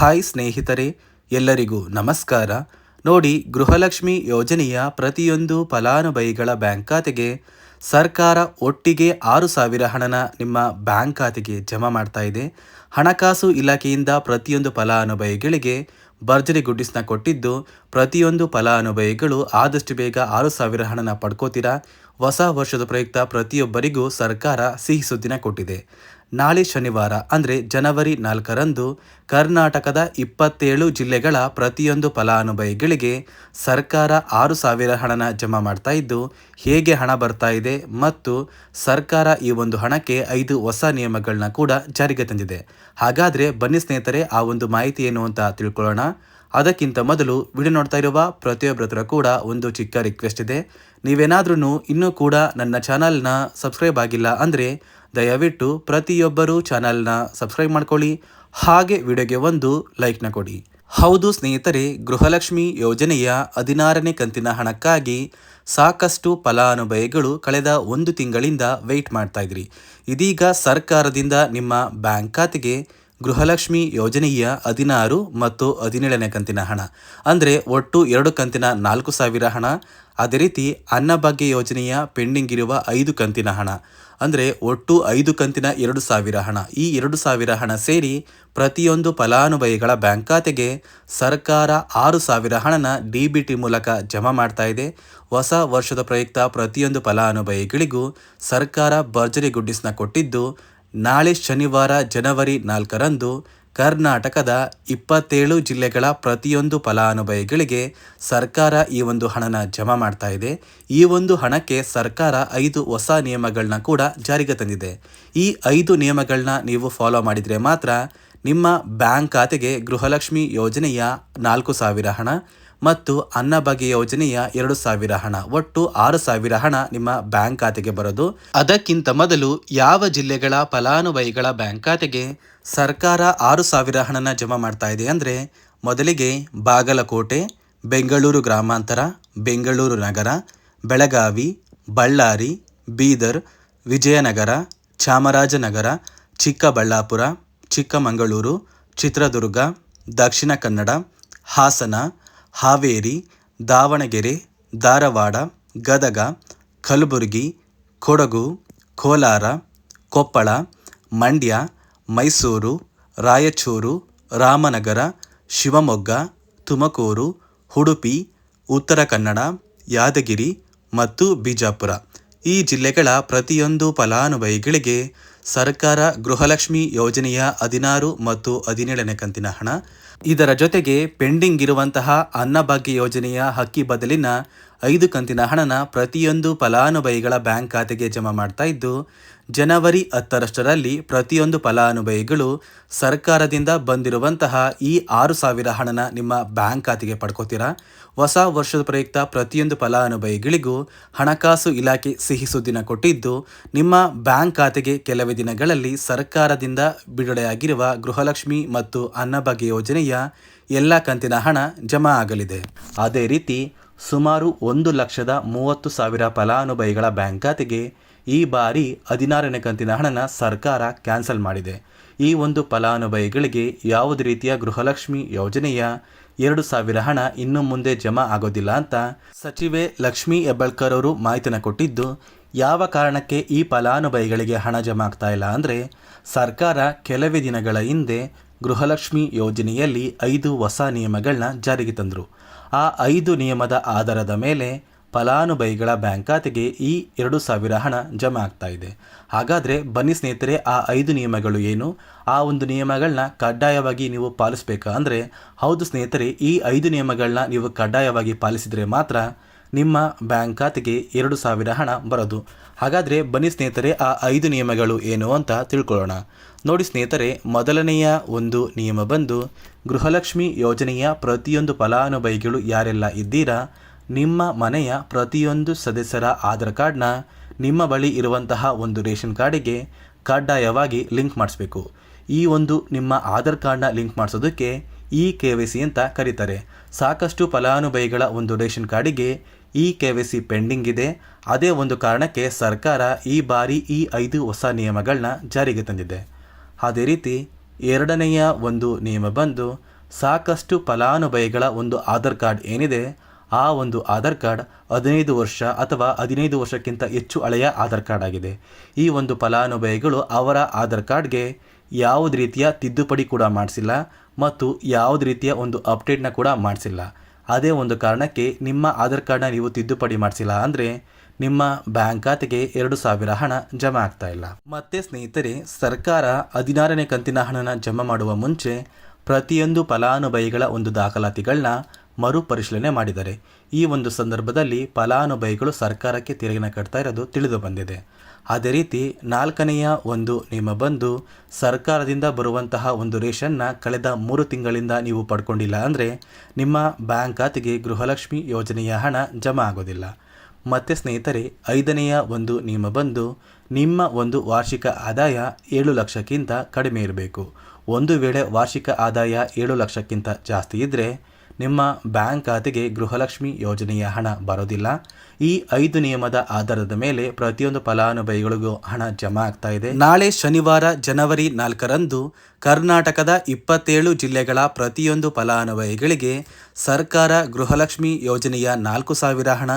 Hi ಸ್ನೇಹಿತರೆ, ಎಲ್ಲರಿಗೂ ನಮಸ್ಕಾರ. ನೋಡಿ, ಗೃಹಲಕ್ಷ್ಮಿ ಯೋಜನೆಯ ಪ್ರತಿಯೊಂದು ಫಲಾನುಭವಿಗಳ ಬ್ಯಾಂಕ್ ಖಾತೆಗೆ ಸರ್ಕಾರ ಒಟ್ಟಿಗೆ 6,000 ಹಣನ ನಿಮ್ಮ ಬ್ಯಾಂಕ್ ಖಾತೆಗೆ ಜಮಾ ಮಾಡ್ತಾ ಇದೆ. ಹಣಕಾಸು ಇಲಾಖೆಯಿಂದ ಪ್ರತಿಯೊಂದು ಫಲಾನುಭವಿಗಳಿಗೆ ಭರ್ಜರಿ ಗುಡ್ಡಿಸ್ನ ಕೊಟ್ಟಿದ್ದು, ಪ್ರತಿಯೊಂದು ಫಲಾನುಭವಿಗಳು ಆದಷ್ಟು ಬೇಗ 6,000 ಹಣನ ಪಡ್ಕೋತೀರಾ. ಹೊಸ ವರ್ಷದ ಪ್ರಯುಕ್ತ ಪ್ರತಿಯೊಬ್ಬರಿಗೂ ಸರ್ಕಾರ ಸಿಹಿ ಸುದ್ದಿನ ಕೊಟ್ಟಿದೆ. ನಾಳೆ ಶನಿವಾರ ಅಂದರೆ ಜನವರಿ 4ರಂದು ಕರ್ನಾಟಕದ 27 ಜಿಲ್ಲೆಗಳ ಪ್ರತಿಯೊಂದು ಫಲಾನುಭವಿಗಳಿಗೆ ಸರ್ಕಾರ 6,000 ಹಣನ ಜಮಾ ಮಾಡ್ತಾ ಇದ್ದು, ಹೇಗೆ ಹಣ ಬರ್ತಾ ಇದೆ ಮತ್ತು ಸರ್ಕಾರ ಈ ಒಂದು ಹಣಕ್ಕೆ 5 ಹೊಸ ನಿಯಮಗಳನ್ನ ಕೂಡ ಜಾರಿಗೆ ತಂದಿದೆ. ಹಾಗಾದರೆ ಬನ್ನಿ ಸ್ನೇಹಿತರೆ, ಆ ಒಂದು ಮಾಹಿತಿ ಏನು ಅಂತ ತಿಳ್ಕೊಳ್ಳೋಣ. ಅದಕ್ಕಿಂತ ಮೊದಲು ವಿಡಿಯೋ ನೋಡ್ತಾ ಇರುವ ಪ್ರತಿಯೊಬ್ಬರ ಕೂಡ ಒಂದು ಚಿಕ್ಕ ರಿಕ್ವೆಸ್ಟ್ ಇದೆ. ನೀವೇನಾದ್ರೂ ಇನ್ನೂ ಕೂಡ ನನ್ನ ಚಾನಲ್ನ ಸಬ್ಸ್ಕ್ರೈಬ್ ಆಗಿಲ್ಲ ಅಂದರೆ ದಯವಿಟ್ಟು ಪ್ರತಿಯೊಬ್ಬರು ಚಾನಲ್ನ ಸಬ್ಸ್ಕ್ರೈಬ್ ಮಾಡ್ಕೊಳ್ಳಿ, ಹಾಗೆ ವಿಡಿಯೋಗೆ ಒಂದು ಲೈಕ್ನ ಕೊಡಿ. ಹೌದು ಸ್ನೇಹಿತರೆ, ಗೃಹಲಕ್ಷ್ಮಿ ಯೋಜನೆಯ 16ನೇ ಕಂತಿನ ಹಣಕ್ಕಾಗಿ ಸಾಕಷ್ಟು ಫಲಾನುಭವಿಗಳು ಕಳೆದ 1 ತಿಂಗಳಿಂದ ವೆಯ್ಟ್ ಮಾಡ್ತಾ ಇದ್ರಿ. ಇದೀಗ ಸರ್ಕಾರದಿಂದ ನಿಮ್ಮ ಬ್ಯಾಂಕ್ ಖಾತೆಗೆ ಗೃಹಲಕ್ಷ್ಮಿ ಯೋಜನೆಯ 16 ಮತ್ತು 17ನೇ ಕಂತಿನ ಹಣ ಅಂದರೆ ಒಟ್ಟು 2 ಕಂತಿನ 4,000 ಹಣ, ಅದೇ ರೀತಿ ಅನ್ನಭಾಗ್ಯ ಯೋಜನೆಯ ಪೆಂಡಿಂಗ್ ಇರುವ 5 ಕಂತಿನ ಹಣ ಅಂದರೆ ಒಟ್ಟು 5 ಕಂತಿನ 2,000 ಹಣ, ಈ 2,000 ಹಣ ಸೇರಿ ಪ್ರತಿಯೊಂದು ಫಲಾನುಭವಿಗಳ ಬ್ಯಾಂಕ್ ಖಾತೆಗೆ ಸರ್ಕಾರ 6,000 ಹಣನ DBT ಮೂಲಕ ಜಮಾ ಮಾಡ್ತಾ ಇದೆ. ಹೊಸ ವರ್ಷದ ಪ್ರಯುಕ್ತ ಪ್ರತಿಯೊಂದು ಫಲಾನುಭವಿಗಳಿಗೂ ಸರ್ಕಾರ ಭರ್ಜರಿ ಗುಡ್ಡಿಸ್ನ ಕೊಟ್ಟಿದ್ದು, ನಾಳೆ ಶನಿವಾರ ಜನವರಿ 4ರಂದು ಕರ್ನಾಟಕದ 27 ಜಿಲ್ಲೆಗಳ ಪ್ರತಿಯೊಂದು ಫಲಾನುಭವಿಗಳಿಗೆ ಸರ್ಕಾರ ಈ ಒಂದು ಹಣನ ಜಮಾ ಮಾಡ್ತಾ ಇದೆ. ಈ ಒಂದು ಹಣಕ್ಕೆ ಸರ್ಕಾರ 5 ಹೊಸ ನಿಯಮಗಳನ್ನ ಕೂಡ ಜಾರಿಗೆ ತಂದಿದೆ. ಈ 5 ನಿಯಮಗಳನ್ನ ನೀವು ಫಾಲೋ ಮಾಡಿದರೆ ಮಾತ್ರ ನಿಮ್ಮ ಬ್ಯಾಂಕ್ ಖಾತೆಗೆ ಗೃಹಲಕ್ಷ್ಮಿ ಯೋಜನೆಯ 4,000 ಹಣ ಮತ್ತು ಅನ್ನಭಾಗ್ಯ ಯೋಜನೆಯ 2,000 ಹಣ, ಒಟ್ಟು 6,000 ಹಣ ನಿಮ್ಮ ಬ್ಯಾಂಕ್ ಖಾತೆಗೆ ಬರೋದು. ಅದಕ್ಕಿಂತ ಮೊದಲು ಯಾವ ಜಿಲ್ಲೆಗಳ ಫಲಾನುಭವಿಗಳ ಬ್ಯಾಂಕ್ ಖಾತೆಗೆ ಸರ್ಕಾರ 6,000 ಹಣನ ಜಮಾ ಮಾಡ್ತಾ ಇದೆ ಅಂದರೆ, ಮೊದಲಿಗೆ ಬಾಗಲಕೋಟೆ, ಬೆಂಗಳೂರು ಗ್ರಾಮಾಂತರ, ಬೆಂಗಳೂರು ನಗರ, ಬೆಳಗಾವಿ, ಬಳ್ಳಾರಿ, ಬೀದರ್, ವಿಜಯನಗರ, ಚಾಮರಾಜನಗರ, ಚಿಕ್ಕಬಳ್ಳಾಪುರ, ಚಿಕ್ಕಮಗಳೂರು, ಚಿತ್ರದುರ್ಗ, ದಕ್ಷಿಣ ಕನ್ನಡ, ಹಾಸನ, ಹಾವೇರಿ, ದಾವಣಗೆರೆ, ಧಾರವಾಡ, ಗದಗ, ಕಲಬುರಗಿ, ಕೊಡಗು, ಕೋಲಾರ, ಕೊಪ್ಪಳ, ಮಂಡ್ಯ, ಮೈಸೂರು, ರಾಯಚೂರು, ರಾಮನಗರ, ಶಿವಮೊಗ್ಗ, ತುಮಕೂರು, ಉಡುಪಿ, ಉತ್ತರ ಕನ್ನಡ, ಯಾದಗಿರಿ ಮತ್ತು ಬಿಜಾಪುರ ಈ ಜಿಲ್ಲೆಗಳ ಪ್ರತಿಯೊಂದು ಫಲಾನುಭವಿಗಳಿಗೆ ಸರ್ಕಾರ ಗೃಹಲಕ್ಷ್ಮಿ ಯೋಜನೆಯ 16 ಮತ್ತು 17ನೇ ಕಂತಿನ ಹಣ, ಇದರ ಜೊತೆಗೆ ಪೆಂಡಿಂಗ್ ಇರುವಂತಹ ಅನ್ನಭಾಗ್ಯ ಯೋಜನೆಯ ಅಕ್ಕಿ ಬದಲಿನ 5 ಕಂತಿನ ಹಣನ ಪ್ರತಿಯೊಂದು ಫಲಾನುಭವಿಗಳ ಬ್ಯಾಂಕ್ ಖಾತೆಗೆ ಜಮಾ ಮಾಡ್ತಾ ಇದ್ದು, ಜನವರಿ 10ರಷ್ಟರಲ್ಲಿ ಪ್ರತಿಯೊಂದು ಫಲಾನುಭವಿಗಳು ಸರ್ಕಾರದಿಂದ ಬಂದಿರುವಂತಹ ಈ 6,000 ಹಣನ ನಿಮ್ಮ ಬ್ಯಾಂಕ್ ಖಾತೆಗೆ ಪಡ್ಕೋತೀರಾ. ಹೊಸ ವರ್ಷದ ಪ್ರಯುಕ್ತ ಪ್ರತಿಯೊಂದು ಫಲಾನುಭವಿಗಳಿಗೂ ಹಣಕಾಸು ಇಲಾಖೆ ಸಿಹಿ ಸುದ್ದಿನ ಕೊಟ್ಟಿದ್ದು, ನಿಮ್ಮ ಬ್ಯಾಂಕ್ ಖಾತೆಗೆ ಕೆಲವೇ ದಿನಗಳಲ್ಲಿ ಸರ್ಕಾರದಿಂದ ಬಿಡುಗಡೆಯಾಗಿರುವ ಗೃಹಲಕ್ಷ್ಮಿ ಮತ್ತು ಅನ್ನಭಾಗ್ಯ ಯೋಜನೆಯ ಎಲ್ಲ ಕಂತಿನ ಹಣ ಜಮಾ ಆಗಲಿದೆ. ಅದೇ ರೀತಿ ಸುಮಾರು 1,30,000 ಫಲಾನುಭವಿಗಳ ಬ್ಯಾಂಕ್ ಖಾತೆಗೆ ಈ ಬಾರಿ 16ನೇ ಕಂತಿನ ಹಣನ ಸರ್ಕಾರ ಕ್ಯಾನ್ಸಲ್ ಮಾಡಿದೆ. ಈ ಒಂದು ಫಲಾನುಭವಿಗಳಿಗೆ ಯಾವುದೇ ರೀತಿಯ ಗೃಹಲಕ್ಷ್ಮಿ ಯೋಜನೆಯ 2,000 ಹಣ ಇನ್ನು ಮುಂದೆ ಜಮಾ ಆಗೋದಿಲ್ಲ ಅಂತ ಸಚಿವೆ ಲಕ್ಷ್ಮೀ ಹೆಬ್ಬಾಳ್ಕರ್ ಅವರು ಮಾಹಿತಿನ ಕೊಟ್ಟಿದ್ದು, ಯಾವ ಕಾರಣಕ್ಕೆ ಈ ಫಲಾನುಭವಿಗಳಿಗೆ ಹಣ ಜಮಾ ಆಗ್ತಾ ಇಲ್ಲ ಅಂದರೆ, ಸರ್ಕಾರ ಕೆಲವೇ ದಿನಗಳ ಹಿಂದೆ ಗೃಹಲಕ್ಷ್ಮಿ ಯೋಜನೆಯಲ್ಲಿ 5 ಹೊಸ ನಿಯಮಗಳನ್ನ ಜಾರಿಗೆ ತಂದರು. ಆ 5 ನಿಯಮದ ಆಧಾರದ ಮೇಲೆ ಫಲಾನುಭವಿಗಳ ಬ್ಯಾಂಕ್ ಖಾತೆಗೆ ಈ 2,000 ಹಣ ಜಮಾ ಆಗ್ತಾ ಇದೆ. ಹಾಗಾದರೆ ಬನ್ನಿ ಸ್ನೇಹಿತರೆ, ಆ 5 ನಿಯಮಗಳು ಏನು, ಆ ಒಂದು ನಿಯಮಗಳನ್ನ ಕಡ್ಡಾಯವಾಗಿ ನೀವು ಪಾಲಿಸಬೇಕಾ ಅಂದರೆ, ಹೌದು ಸ್ನೇಹಿತರೆ, ಈ 5 ನಿಯಮಗಳನ್ನ ನೀವು ಕಡ್ಡಾಯವಾಗಿ ಪಾಲಿಸಿದರೆ ಮಾತ್ರ ನಿಮ್ಮ ಬ್ಯಾಂಕ್ ಖಾತೆಗೆ 2,000 ಹಣ ಬರೋದು. ಹಾಗಾದರೆ ಬನ್ನಿ ಸ್ನೇಹಿತರೆ, ಆ 5 ನಿಯಮಗಳು ಏನು ಅಂತ ತಿಳ್ಕೊಳ್ಳೋಣ. ನೋಡಿ ಸ್ನೇಹಿತರೆ, ಮೊದಲನೆಯ ಒಂದು ನಿಯಮ ಬಂದು, ಗೃಹಲಕ್ಷ್ಮಿ ಯೋಜನೆಯ ಪ್ರತಿಯೊಂದು ಫಲಾನುಭವಿಗಳು ಯಾರೆಲ್ಲ ಇದ್ದೀರಾ, ನಿಮ್ಮ ಮನೆಯ ಪ್ರತಿಯೊಂದು ಸದಸ್ಯರ ಆಧಾರ್ ಕಾರ್ಡ್ನ ನಿಮ್ಮ ಬಳಿ ಇರುವಂತಹ ಒಂದು ರೇಷನ್ ಕಾರ್ಡಿಗೆ ಕಡ್ಡಾಯವಾಗಿ ಲಿಂಕ್ ಮಾಡಿಸ್ಬೇಕು. ಈ ಒಂದು ನಿಮ್ಮ ಆಧಾರ್ ಕಾರ್ಡ್ನ ಲಿಂಕ್ ಮಾಡಿಸೋದಕ್ಕೆ KYC ಅಂತ ಕರೀತಾರೆ. ಸಾಕಷ್ಟು ಫಲಾನುಭವಿಗಳ ಒಂದು ರೇಷನ್ ಕಾರ್ಡಿಗೆ KYC ಪೆಂಡಿಂಗ್ ಇದೆ. ಅದೇ ಒಂದು ಕಾರಣಕ್ಕೆ ಸರ್ಕಾರ ಈ ಬಾರಿ ಈ 5 ಹೊಸ ನಿಯಮಗಳನ್ನ ಜಾರಿಗೆ ತಂದಿದೆ. ಅದೇ ರೀತಿ ಎರಡನೆಯ ಒಂದು ನಿಯಮ ಬಂದು, ಸಾಕಷ್ಟು ಫಲಾನುಭವಿಗಳ ಒಂದು ಆಧಾರ್ ಕಾರ್ಡ್ ಏನಿದೆ, ಆ ಒಂದು ಆಧಾರ್ ಕಾರ್ಡ್ 15 ವರ್ಷ ಅಥವಾ 15 ವರ್ಷಕ್ಕಿಂತ ಹೆಚ್ಚು ಹಳೆಯ ಆಧಾರ್ ಕಾರ್ಡ್ ಆಗಿದೆ. ಈ ಒಂದು ಫಲಾನುಭವಿಗಳು ಅವರ ಆಧಾರ್ ಕಾರ್ಡ್ಗೆ ಯಾವುದೇ ರೀತಿಯ ತಿದ್ದುಪಡಿ ಕೂಡ ಮಾಡಿಸಿಲ್ಲ ಮತ್ತು ಯಾವುದೇ ರೀತಿಯ ಒಂದು ಅಪ್ಡೇಟ್ನ ಕೂಡ ಮಾಡಿಸಿಲ್ಲ. ಅದೇ ಒಂದು ಕಾರಣಕ್ಕೆ ನಿಮ್ಮ ಆಧಾರ್ ಕಾರ್ಡ್ನ ನೀವು ತಿದ್ದುಪಡಿ ಮಾಡಿಸಿಲ್ಲ ಅಂದರೆ ನಿಮ್ಮ ಬ್ಯಾಂಕ್ ಖಾತೆಗೆ 2,000 ಹಣ ಜಮಾ ಆಗ್ತಾ ಇಲ್ಲ. ಮತ್ತೆ ಸ್ನೇಹಿತರೆ, ಸರ್ಕಾರ 16ನೇ ಕಂತಿನ ಹಣನ ಜಮಾ ಮಾಡುವ ಮುಂಚೆ ಪ್ರತಿಯೊಂದು ಫಲಾನುಭವಿಗಳ ಒಂದು ದಾಖಲಾತಿಗಳನ್ನ ಮರುಪರಿಶೀಲನೆ ಮಾಡಿದ್ದಾರೆ. ಈ ಒಂದು ಸಂದರ್ಭದಲ್ಲಿ ಫಲಾನುಭವಿಗಳು ಸರ್ಕಾರಕ್ಕೆ ತೆರಿಗೆನ ಕಟ್ತಾ ಇರೋದು ತಿಳಿದು ಬಂದಿದೆ. ಅದೇ ರೀತಿ 4ನೆಯ ಒಂದು ನಿಯಮ ಬಂದು, ಸರ್ಕಾರದಿಂದ ಬರುವಂತಹ ಒಂದು ರೇಷನ್ನ ಕಳೆದ 3 ತಿಂಗಳಿಂದ ನೀವು ಪಡ್ಕೊಂಡಿಲ್ಲ ಅಂದರೆ ನಿಮ್ಮ ಬ್ಯಾಂಕ್ ಖಾತೆಗೆ ಗೃಹಲಕ್ಷ್ಮಿ ಯೋಜನೆಯ ಹಣ ಜಮಾ ಆಗೋದಿಲ್ಲ. ಮತ್ತು ಸ್ನೇಹಿತರೆ, 5ನೆಯ ಒಂದು ನಿಯಮ ಬಂದು, ನಿಮ್ಮ ಒಂದು ವಾರ್ಷಿಕ ಆದಾಯ 7 ಲಕ್ಷಕ್ಕಿಂತ ಕಡಿಮೆ ಇರಬೇಕು. ಒಂದು ವೇಳೆ ವಾರ್ಷಿಕ ಆದಾಯ 7 ಲಕ್ಷಕ್ಕಿಂತ ಜಾಸ್ತಿ ಇದ್ದರೆ ನಿಮ್ಮ ಬ್ಯಾಂಕ್ ಖಾತೆಗೆ ಗೃಹಲಕ್ಷ್ಮಿ ಯೋಜನೆಯ ಹಣ ಬರೋದಿಲ್ಲ. ಈ 5 ನಿಯಮದ ಆಧಾರದ ಮೇಲೆ ಪ್ರತಿಯೊಂದು ಫಲಾನುಭವಿಗಳಿಗೂ ಹಣ ಜಮಾ ಆಗ್ತಾ ಇದೆ. ನಾಳೆ ಶನಿವಾರ ಜನವರಿ 4ರಂದು ಕರ್ನಾಟಕದ 27 ಜಿಲ್ಲೆಗಳ ಪ್ರತಿಯೊಂದು ಫಲಾನುಭವಿಗಳಿಗೆ ಸರ್ಕಾರ ಗೃಹಲಕ್ಷ್ಮಿ ಯೋಜನೆಯ 4,000 ಹಣ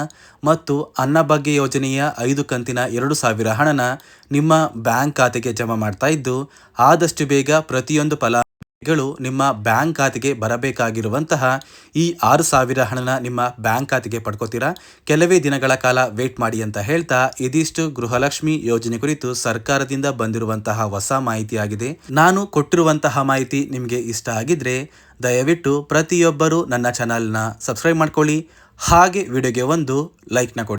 ಮತ್ತು ಅನ್ನಭಾಗ್ಯ ಯೋಜನೆಯ 5 ಕಂತಿನ 2,000 ಹಣನ ನಿಮ್ಮ ಬ್ಯಾಂಕ್ ಖಾತೆಗೆ ಜಮಾ ಮಾಡ್ತಾ ಇದ್ದು, ಆದಷ್ಟು ಬೇಗ ಪ್ರತಿಯೊಂದು ಗಳು ನಿಮ್ಮ ಬ್ಯಾಂಕ್ ಖಾತೆಗೆ ಬರಬೇಕಾಗಿರುವಂತಹ ಈ 6,000 ಹಣನ ನಿಮ್ಮ ಬ್ಯಾಂಕ್ ಖಾತೆಗೆ ಪಡ್ಕೋತೀರಾ. ಕೆಲವೇ ದಿನಗಳ ಕಾಲ ವೇಟ್ ಮಾಡಿ ಅಂತ ಹೇಳ್ತಾ, ಇದಿಷ್ಟು ಗೃಹಲಕ್ಷ್ಮಿ ಯೋಜನೆ ಕುರಿತು ಸರ್ಕಾರದಿಂದ ಬಂದಿರುವಂತಹ ಹೊಸ ಮಾಹಿತಿಯಾಗಿದೆ. ನಾನು ಕೊಟ್ಟಿರುವಂತಹ ಮಾಹಿತಿ ನಿಮಗೆ ಇಷ್ಟ ಆಗಿದ್ರೆ ದಯವಿಟ್ಟು ಪ್ರತಿಯೊಬ್ಬರು ನನ್ನ ಚಾನಲ್ನ ಸಬ್ಸ್ಕ್ರೈಬ್ ಮಾಡ್ಕೊಳ್ಳಿ, ಹಾಗೆ ವಿಡಿಯೋಗೆ ಒಂದು ಲೈಕ್ನ ಕೊಡಿ.